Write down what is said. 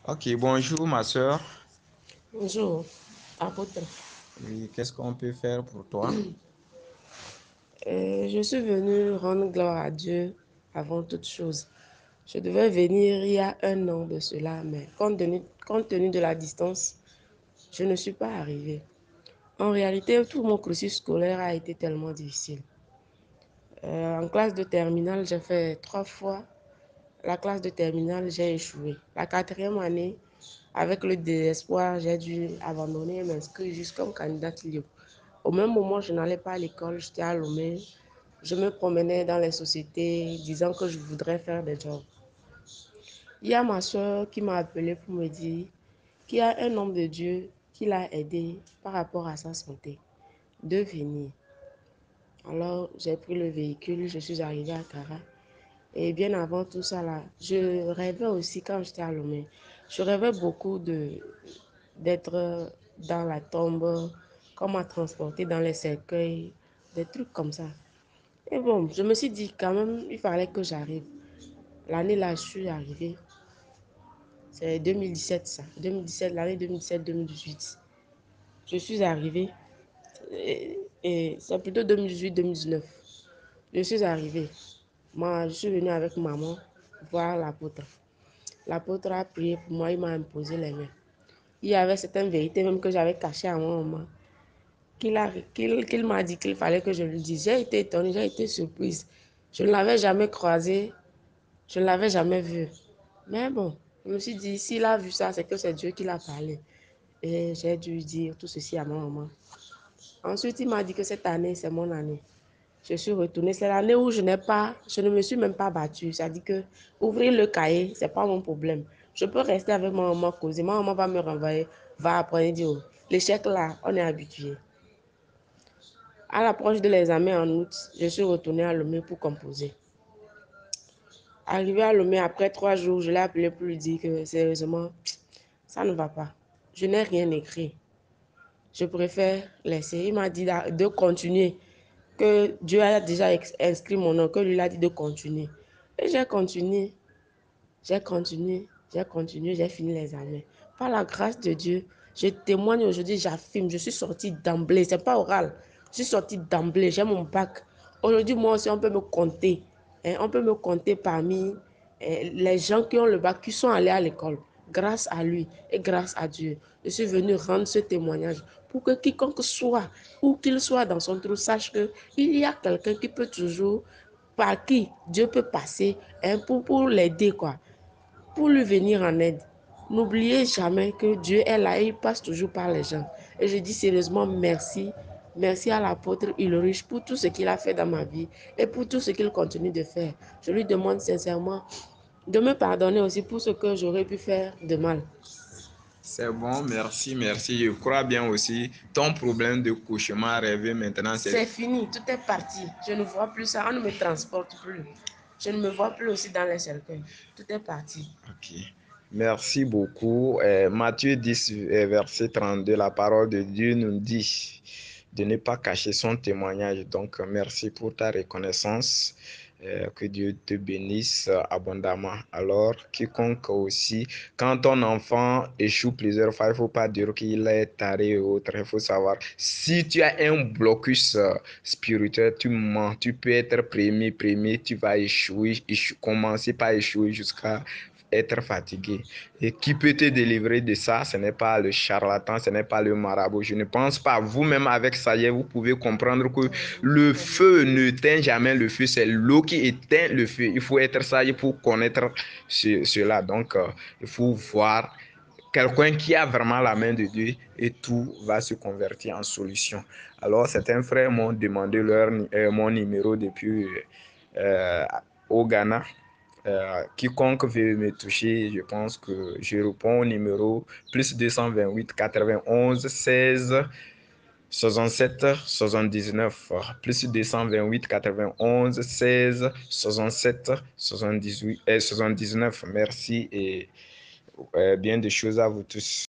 Ok, bonjour ma soeur. Bonjour, apôtre. Oui, qu'est-ce qu'on peut faire pour toi? Je suis venue rendre gloire à Dieu avant toute chose. Je devais venir il y a un an de cela, mais compte tenu de la distance, je ne suis pas arrivée. En réalité, tout mon cursus scolaire a été tellement difficile. En classe de terminale, j'ai fait 3 fois. La classe de terminale, j'ai échoué. La quatrième année, avec le désespoir, j'ai dû abandonner et m'inscrire juste comme candidate libre. Au même moment, je n'allais pas à l'école, j'étais à Lomé. Je me promenais dans les sociétés disant que je voudrais faire des jobs. Il y a ma soeur qui m'a appelé pour me dire qu'il y a un homme de Dieu qui l'a aidé par rapport à sa santé de venir. Alors, j'ai pris le véhicule, je suis arrivée à Cara. Et bien avant tout ça, là, je rêvais aussi quand j'étais à Lomé. Je rêvais beaucoup d'être dans la tombe, comme à transporter dans les cercueils, des trucs comme ça. Et bon, je me suis dit quand même, il fallait que j'arrive. L'année là, je suis arrivée. C'est 2017 ça. 2017, l'année 2017-2018. Je suis arrivée. Et c'est plutôt 2018-2019. Je suis arrivée. Moi, je suis venue avec maman voir l'apôtre. L'apôtre a prié pour moi, il m'a imposé les mains. Il y avait certaines vérités même que j'avais cachées à mon maman, qu'il m'a dit qu'il fallait que je lui dise. J'ai été étonnée, j'ai été surprise. Je ne l'avais jamais croisé, je ne l'avais jamais vu. Mais bon, je me suis dit, s'il a vu ça, c'est que c'est Dieu qui l'a parlé. Et j'ai dû dire tout ceci à ma maman. Ensuite, il m'a dit que cette année, c'est mon année. Je suis retournée. C'est l'année où je ne me suis même pas battue. C'est-à-dire que ouvrir le cahier, c'est pas mon problème. Je peux rester avec ma maman causer. Ma maman va me renvoyer, va apprendre et dire, oh, l'échec là, on est habitué. À l'approche de l'examen en août, je suis retournée à Lomé pour composer. Arrivé à Lomé, après 3 jours, je l'ai appelé pour lui dire que sérieusement, ça ne va pas. Je n'ai rien écrit. Je préfère laisser. Il m'a dit de continuer, que Dieu a déjà inscrit mon nom, que lui a dit de continuer. Et j'ai continué, j'ai fini l'examen. Par la grâce de Dieu, je témoigne aujourd'hui, j'affirme, je suis sortie d'emblée, c'est pas oral, je suis sortie d'emblée, j'ai mon bac. Aujourd'hui, moi aussi, on peut me compter, hein, on peut me compter parmi les gens qui ont le bac, qui sont allés à l'école. Grâce à lui et grâce à Dieu, je suis venue rendre ce témoignage pour que quiconque soit, où qu'il soit dans son trou, sache qu'il y a quelqu'un qui peut toujours, par qui Dieu peut passer, hein, pour l'aider, quoi, pour lui venir en aide. N'oubliez jamais que Dieu est là et il passe toujours par les gens. Et je dis sérieusement merci. Merci à l'apôtre Ulrich pour tout ce qu'il a fait dans ma vie et pour tout ce qu'il continue de faire. Je lui demande sincèrement de me pardonner aussi pour ce que j'aurais pu faire de mal. C'est bon, merci, merci. Je crois bien aussi, ton problème de cauchemar rêvé maintenant, c'est... C'est fini, tout est parti. Je ne vois plus ça, on ne me transporte plus. Je ne me vois plus aussi dans les cercueils. Tout est parti. Ok. Merci beaucoup. Matthieu 10, verset 32, la parole de Dieu nous dit de ne pas cacher son témoignage. Donc, merci pour ta reconnaissance. Que Dieu te bénisse abondamment. Alors, quiconque aussi, quand ton enfant échoue plusieurs fois, il ne faut pas dire qu'il est taré ou autre. Il faut savoir, si tu as un blocus spirituel, tu mens. Tu peux être premier, tu vas échouer, commencer par échouer jusqu'à être fatigué. Et qui peut te délivrer de ça? Ce n'est pas le charlatan, ce n'est pas le marabout. Je ne pense pas. Vous-même, avec ça, vous pouvez comprendre que le feu n'éteint jamais le feu. C'est l'eau qui éteint le feu. Il faut être sage pour connaître cela. Donc, il faut voir quelqu'un qui a vraiment la main de Dieu et tout va se convertir en solution. Alors, certains frères m'ont demandé mon numéro depuis euh, au Ghana. Quiconque veut me toucher, je pense que je réponds au numéro plus 228 91 16 67 79 plus 228 91 16 67 78 79. Merci et bien des choses à vous tous.